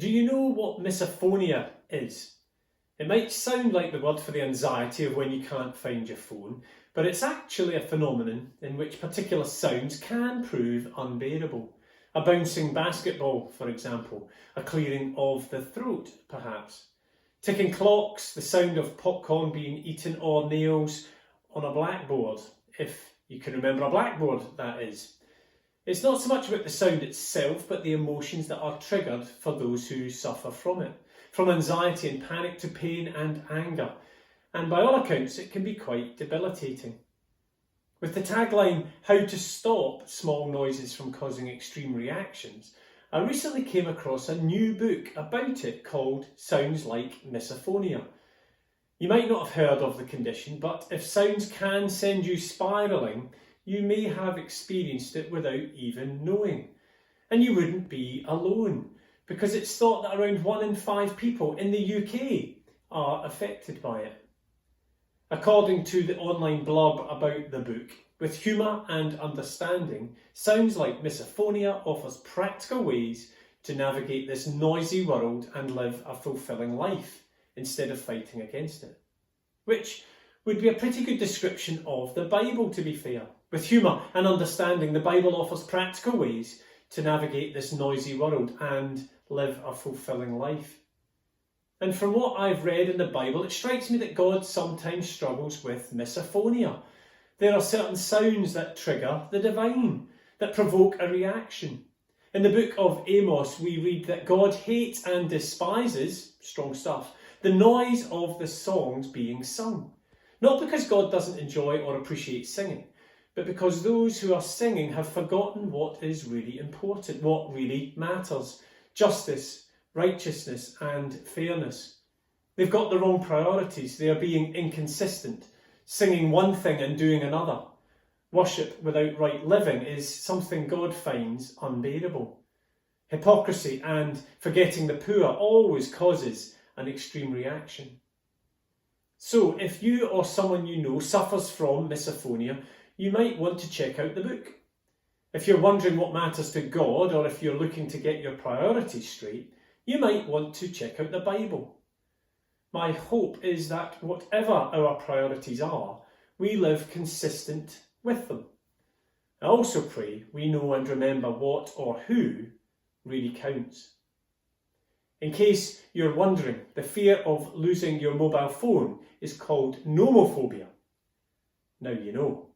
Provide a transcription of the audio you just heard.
Do you know what misophonia is? It might sound like the word for the anxiety of when you can't find your phone, but it's actually a phenomenon in which particular sounds can prove unbearable. A bouncing basketball, for example, a clearing of the throat, perhaps. Ticking clocks, the sound of popcorn being eaten, or nails on a blackboard, if you can remember a blackboard, that is. It's not so much about the sound itself, but the emotions that are triggered for those who suffer from it. From anxiety and panic to pain and anger. And by all accounts, it can be quite debilitating. With the tagline, "How to Stop Small Noises from Causing Extreme Reactions," I recently came across a new book about it called Sounds Like Misophonia. You might not have heard of the condition, but if sounds can send you spiralling, you may have experienced it without even knowing. And you wouldn't be alone, because it's thought that around 1 in 5 people in the UK are affected by it. According to the online blurb about the book, with humour and understanding, Sounds Like Misophonia offers practical ways to navigate this noisy world and live a fulfilling life instead of fighting against it. Which would be a pretty good description of the Bible, to be fair. With humour and understanding, the Bible offers practical ways to navigate this noisy world and live a fulfilling life. And from what I've read in the Bible, it strikes me that God sometimes struggles with misophonia. There are certain sounds that trigger the divine, that provoke a reaction. In the book of Amos, we read that God hates and despises, strong stuff, the noise of the songs being sung. Not because God doesn't enjoy or appreciate singing, but because those who are singing have forgotten what is really important, what really matters: justice, righteousness and fairness. They've got the wrong priorities. They are being inconsistent, singing one thing and doing another. Worship without right living is something God finds unbearable. Hypocrisy and forgetting the poor always causes an extreme reaction. So if you or someone you know suffers from misophonia, you might want to check out the book. If you're wondering what matters to God, or if you're looking to get your priorities straight, you might want to check out the Bible. My hope is that whatever our priorities are, we live consistent with them. I also pray we know and remember what or who really counts. In case you're wondering, the fear of losing your mobile phone is called nomophobia. Now you know.